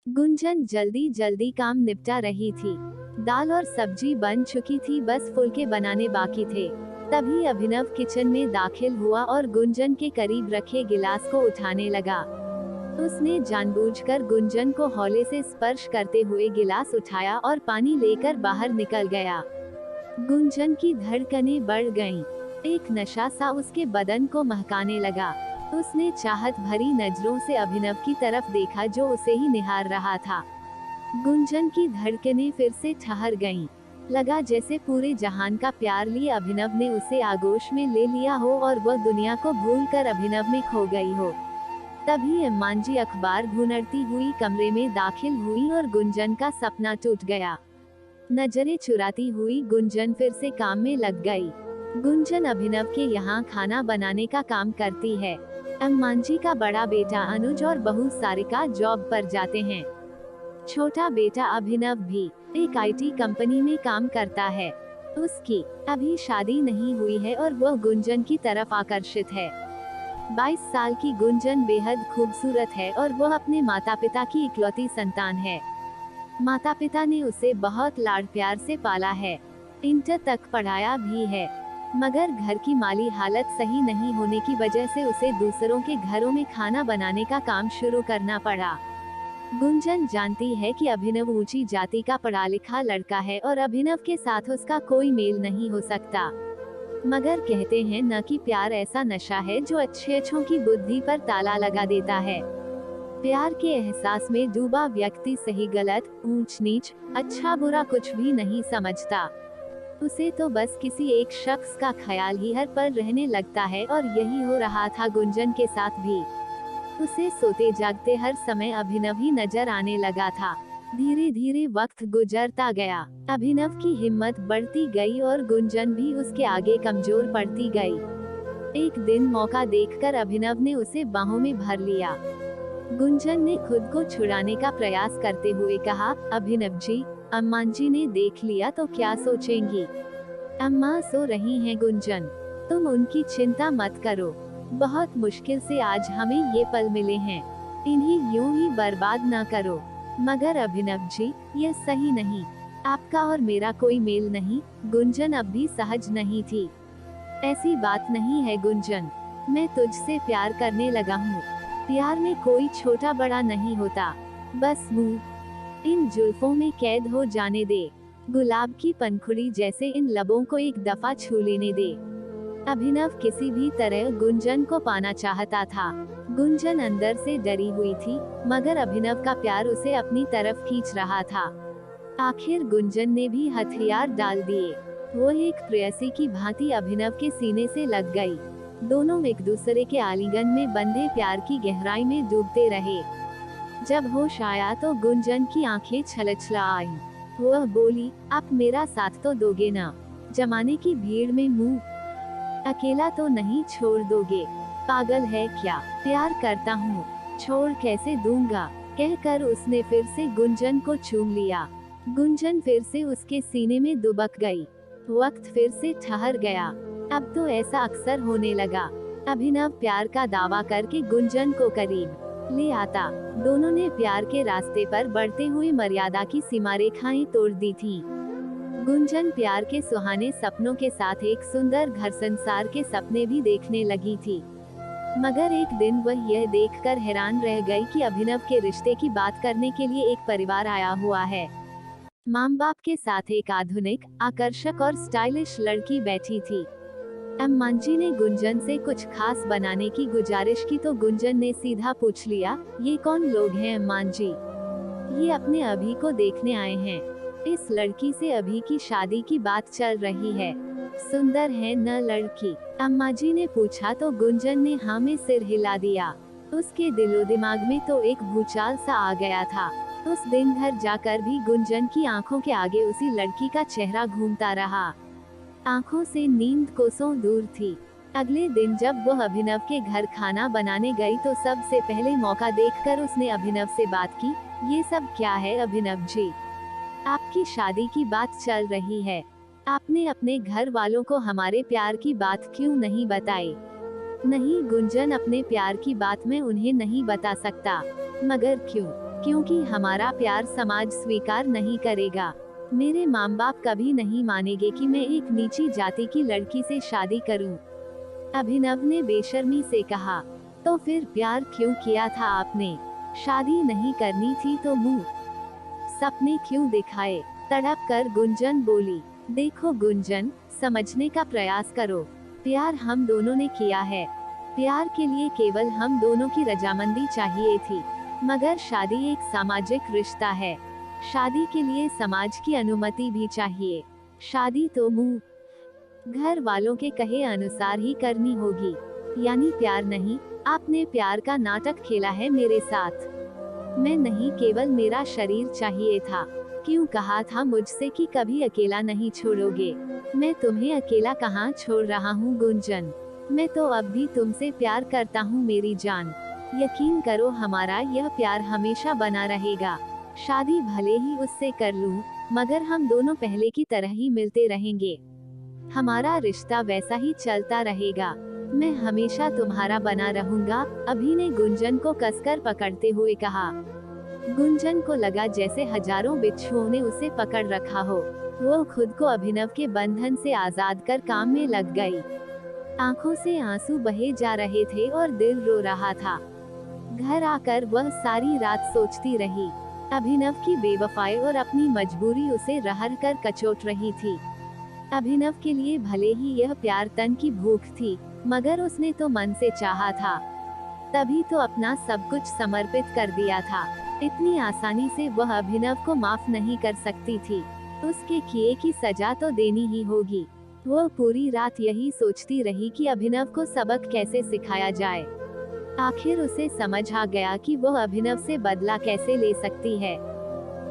गुंजन जल्दी जल्दी काम निपटा रही थी। दाल और सब्जी बन चुकी थी, बस फुलके बनाने बाकी थे। तभी अभिनव किचन में दाखिल हुआ और गुंजन के करीब रखे गिलास को उठाने लगा। उसने जानबूझकर गुंजन को हौले से स्पर्श करते हुए गिलास उठाया और पानी लेकर बाहर निकल गया। गुंजन की धड़कनें बढ़ गईं। एक नशा सा उसके बदन को महकाने लगा। उसने चाहत भरी नजरों से अभिनव की तरफ देखा जो उसे ही निहार रहा था। गुंजन की धड़कनें फिर से ठहर गईं। लगा जैसे पूरे जहान का प्यार लिए अभिनव ने उसे आगोश में ले लिया हो और वह दुनिया को भूलकर अभिनव में खो गई हो। तभी अम्मांजी अखबार भूनरती हुई कमरे में दाखिल हुई और गुंजन का सपना टूट गया। नजरें चुराती हुई गुंजन फिर से काम में लग गई। गुंजन अभिनव के यहाँ खाना बनाने का काम करती है। अम्मांजी का बड़ा बेटा अनुज और बहू सारिका जॉब पर जाते हैं। छोटा बेटा अभिनव भी एक आईटी कंपनी में काम करता है। उसकी अभी शादी नहीं हुई है और वह गुंजन की तरफ आकर्षित है। 22 साल की गुंजन बेहद खूबसूरत है और वह अपने माता पिता की इकलौती संतान है। माता पिता ने उसे बहुत लाड प्यार से पाला है, इंटर तक पढ़ाया भी है, मगर घर की माली हालत सही नहीं होने की वजह से उसे दूसरों के घरों में खाना बनाने का काम शुरू करना पड़ा। गुंजन जानती है कि अभिनव ऊंची जाति का पढ़ा लिखा लड़का है और अभिनव के साथ उसका कोई मेल नहीं हो सकता। मगर कहते हैं न कि प्यार ऐसा नशा है जो अच्छों की बुद्धि पर ताला लगा देता है। प्यार के एहसास में डूबा व्यक्ति सही गलत, ऊंच नीच, अच्छा बुरा कुछ भी नहीं समझता। उसे तो बस किसी एक शख्स का ख्याल ही हर पल रहने लगता है और यही हो रहा था गुंजन के साथ भी। उसे सोते जागते हर समय अभिनव ही नजर आने लगा था। धीरे धीरे वक्त गुजरता गया, अभिनव की हिम्मत बढ़ती गई और गुंजन भी उसके आगे कमजोर पड़ती गई। एक दिन मौका देखकर अभिनव ने उसे बाहों में भर लिया। गुंजन ने खुद को छुड़ाने का प्रयास करते हुए कहा, अभिनव जी, अम्मांजी ने देख लिया तो क्या सोचेंगी? अम्मा सो रही हैं गुंजन, तुम उनकी चिंता मत करो। बहुत मुश्किल से आज हमें ये पल मिले हैं, इन्हें यूं ही बर्बाद ना करो। मगर अभिनव जी, ये सही नहीं, आपका और मेरा कोई मेल नहीं। गुंजन अब भी सहज नहीं थी। ऐसी बात नहीं है गुंजन, मैं तुझसे प्यार करने लगा हूँ। प्यार में कोई छोटा बड़ा नहीं होता, बस मुंह इन जुल्फों में कैद हो जाने दे। गुलाब की पंखुड़ी जैसे इन लबों को एक दफा छू लेने दे। अभिनव किसी भी तरह गुंजन को पाना चाहता था। गुंजन अंदर से डरी हुई थी, मगर अभिनव का प्यार उसे अपनी तरफ खींच रहा था। आखिर गुंजन ने भी हथियार डाल दिए। वो एक प्रेयसी की भांति अभिनव के सीने से लग गई। दोनों एक दूसरे के आलिंगन में बंधे प्यार की गहराई में डूबते रहे। जब होश आया तो गुंजन की आंखें छलछला आईं। वह बोली, आप मेरा साथ तो दोगे ना? जमाने की भीड़ में मुंह अकेला तो नहीं छोड़ दोगे? पागल है क्या? प्यार करता हूँ, छोड़ कैसे दूंगा? कहकर उसने फिर से गुंजन को चूम लिया। गुंजन फिर से उसके सीने में दुबक गई। वक्त फिर से ठहर गया। अब तो ऐसा अक्सर होने लगा। अभिनव प्यार का दावा करके गुंजन को करीब ले आता। दोनों ने प्यार के रास्ते पर बढ़ते हुए मर्यादा की सीमारेखाएं तोड़ दी थीं। गुंजन प्यार के सुहाने सपनों के साथ एक सुंदर घर संसार के सपने भी देखने लगी थी। मगर एक दिन वह यह देखकर हैरान रह गई कि अभिनव के रिश्ते की बात करने के लिए एक परिवार आया हुआ है। माँ बाप के साथ एक आधुनिक, आकर्षक और स्टाइलिश लड़की बैठी थी। अम्मांजी ने गुंजन से कुछ खास बनाने की गुजारिश की तो गुंजन ने सीधा पूछ लिया, ये कौन लोग हैं अम्मांजी? ये अपने अभी को देखने आए हैं। इस लड़की से अभी की शादी की बात चल रही है। सुंदर है न लड़की? अम्माजी ने पूछा तो गुंजन ने हाँ में सिर हिला दिया। उसके दिलो दिमाग में तो एक भूचाल सा आ गया था। उस दिन घर जाकर भी गुंजन की आंखों के आगे उसी लड़की का चेहरा घूमता रहा। आंखों से नींद कोसों दूर थी। अगले दिन जब वह अभिनव के घर खाना बनाने गई तो सबसे पहले मौका देखकर उसने अभिनव से बात की। ये सब क्या है अभिनव जी? आपकी शादी की बात चल रही है, आपने अपने घर वालों को हमारे प्यार की बात क्यों नहीं बताई? नहीं गुंजन, अपने प्यार की बात मैं उन्हें नहीं बता सकता। मगर क्यों? क्योंकि हमारा प्यार समाज स्वीकार नहीं करेगा। मेरे माँ बाप कभी नहीं मानेंगे कि मैं एक नीची जाति की लड़की से शादी करूं। अभिनव ने बेशर्मी से कहा। तो फिर प्यार क्यों किया था आपने? शादी नहीं करनी थी तो मुंह सपने क्यों दिखाए? तड़प कर गुंजन बोली। देखो गुंजन, समझने का प्रयास करो। प्यार हम दोनों ने किया है। प्यार के लिए केवल हम दोनों की रजामंदी चाहिए थी। मगर शादी एक सामाजिक रिश्ता है। शादी के लिए समाज की अनुमति भी चाहिए। शादी तो मुंह घर वालों के कहे अनुसार ही करनी होगी। यानी प्यार नहीं, आपने प्यार का नाटक खेला है मेरे साथ। मैं नहीं, केवल मेरा शरीर चाहिए था। क्यों कहा था मुझसे कि कभी अकेला नहीं छोड़ोगे? मैं तुम्हें अकेला कहाँ छोड़ रहा हूँ गुंजन। मैं तो अब भी तुमसे प्यार करता हूँ मेरी जान। यकीन करो, हमारा यह प्यार हमेशा बना रहेगा। शादी भले ही उससे कर लूं, मगर हम दोनों पहले की तरह ही मिलते रहेंगे। हमारा रिश्ता वैसा ही चलता रहेगा। मैं हमेशा तुम्हारा बना रहूंगा, अभि ने गुंजन को कसकर पकड़ते हुए कहा। गुंजन को लगा जैसे हजारों बिच्छुओं ने उसे पकड़ रखा हो। वो खुद को अभिनव के बंधन से आजाद कर काम में लग गई। आंखों से आंसू बहे जा रहे थे और दिल रो रहा था। घर आकर वह सारी रात सोचती रही। अभिनव की बेवफाई और अपनी मजबूरी उसे रहर कर कचोट रही थी। अभिनव के लिए भले ही यह प्यार तन की भूख थी, मगर उसने तो मन से चाहा था। तभी तो अपना सब कुछ समर्पित कर दिया था। इतनी आसानी से वह अभिनव को माफ नहीं कर सकती थी। उसके किए की सजा तो देनी ही होगी। वह पूरी रात यही सोचती रही कि अभिनव को सबक कैसे सिखाया जाए। आखिर उसे समझ आ गया कि वह अभिनव से बदला कैसे ले सकती है।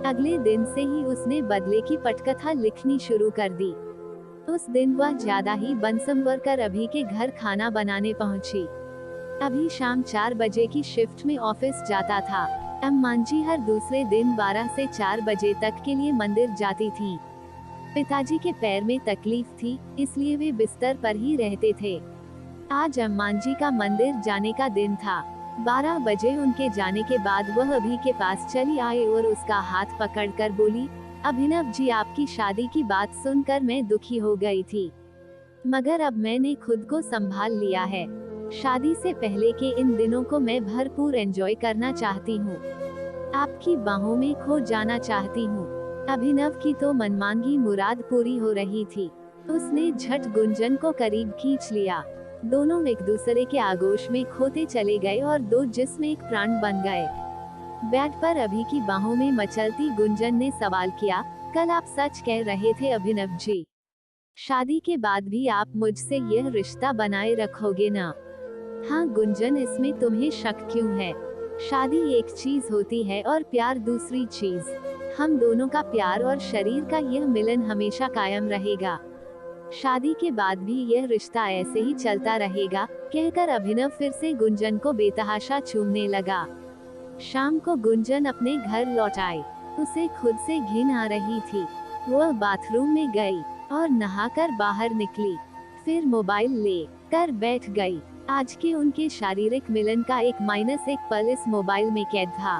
अगले दिन से ही उसने बदले की पटकथा लिखनी शुरू कर दी। उस दिन वह ज्यादा ही बनसंवर कर अभि के घर खाना बनाने पहुंची। अभि शाम 4 बजे की शिफ्ट में ऑफिस जाता था। अम्मांजी हर दूसरे दिन 12 से 4 बजे तक के लिए मंदिर जाती थी। पिताजी के पैर में तकलीफ थी, इसलिए वे बिस्तर पर ही रहते थे। आज अम्मांजी का मंदिर जाने का दिन था। 12 बजे उनके जाने के बाद वह अभि के पास चली आई और उसका हाथ पकड़कर बोली, अभिनव जी, आपकी शादी की बात सुनकर मैं दुखी हो गई थी, मगर अब मैंने खुद को संभाल लिया है। शादी से पहले के इन दिनों को मैं भरपूर एंजॉय करना चाहती हूँ। आपकी बाहों में खो जाना चाहती हूँ। अभिनव की तो मनमांगी मुराद पूरी हो रही थी। उसने झट गुंजन को करीब खींच लिया। दोनों एक दूसरे के आगोश में खोते चले गए और दो जिस्म एक प्राण बन गए। बेड पर अभि की बाहों में मचलती गुंजन ने सवाल किया, कल आप सच कह रहे थे अभिनव जी? शादी के बाद भी आप मुझसे यह रिश्ता बनाए रखोगे ना? हाँ गुंजन, इसमें तुम्हें शक क्यों है? शादी एक चीज होती है और प्यार दूसरी चीज। हम दोनों का प्यार और शरीर का यह मिलन हमेशा कायम रहेगा। शादी के बाद भी यह रिश्ता ऐसे ही चलता रहेगा, कहकर अभिनव फिर से गुंजन को बेतहाशा चूमने लगा। शाम को गुंजन अपने घर लौट आई। उसे खुद से घिन आ रही थी। वह बाथरूम में गई और नहाकर बाहर निकली। फिर मोबाइल ले कर बैठ गई। आज के उनके शारीरिक मिलन का -1 पल इस मोबाइल में कैद था।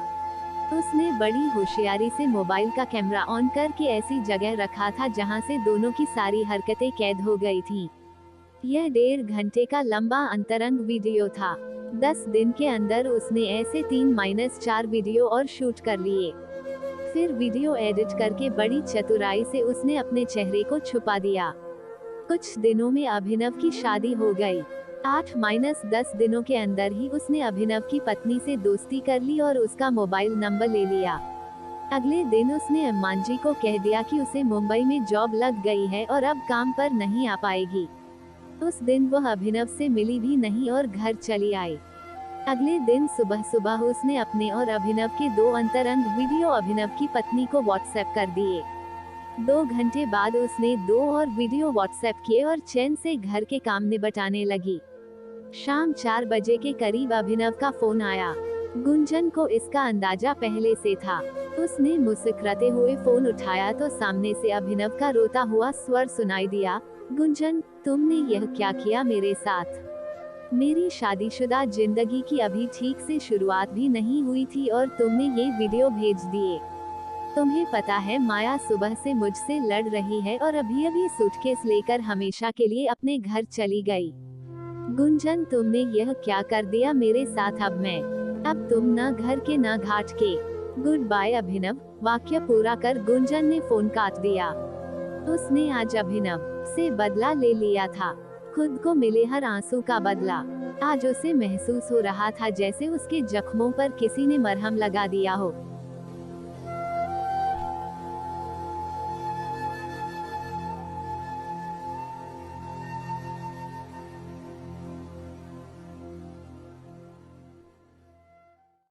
उसने बड़ी होशियारी से मोबाइल का कैमरा ऑन करके ऐसी जगह रखा था जहां से दोनों की सारी हरकतें कैद हो गई थी। यह 1.5 घंटे का लंबा अंतरंग वीडियो था। 10 दिन के अंदर उसने ऐसे 3-4 वीडियो और शूट कर लिए। फिर वीडियो एडिट करके बड़ी चतुराई से उसने अपने चेहरे को छुपा दिया। कुछ दिनों में अभिनव की शादी हो गई। 8-10 दिनों के अंदर ही उसने अभिनव की पत्नी से दोस्ती कर ली और उसका मोबाइल नंबर ले लिया। अगले दिन उसने अम्मांजी को कह दिया कि उसे मुंबई में जॉब लग गई है और अब काम पर नहीं आ पाएगी। उस दिन वह अभिनव से मिली भी नहीं और घर चली आई। अगले दिन सुबह सुबह उसने अपने और अभिनव के 2 अंतरंग वीडियो अभिनव की पत्नी को व्हाट्सएप कर दिए। 2 घंटे बाद उसने 2 और वीडियो व्हाट्सएप किए और चैन से घर के काम निपटाने लगी। शाम 4 बजे के करीब अभिनव का फोन आया। गुंजन को इसका अंदाजा पहले से था। उसने मुस्कुराते हुए फोन उठाया तो सामने से अभिनव का रोता हुआ स्वर सुनाई दिया, गुंजन, तुमने यह क्या किया मेरे साथ? मेरी शादीशुदा जिंदगी की अभी ठीक से शुरुआत भी नहीं हुई थी और तुमने ये वीडियो भेज दिए। तुम्हें पता है माया सुबह से मुझसे लड़ रही है और अभी अभी सूटकेस लेकर हमेशा के लिए अपने घर चली गई। गुंजन, तुमने यह क्या कर दिया मेरे साथ। अब तुम न घर के न घाट के। गुड बाय अभिनव। वाक्य पूरा कर गुंजन ने फोन काट दिया। उसने आज अभिनव से बदला ले लिया था, खुद को मिले हर आंसू का बदला। आज उसे महसूस हो रहा था जैसे उसके जख्मों पर किसी ने मरहम लगा दिया हो।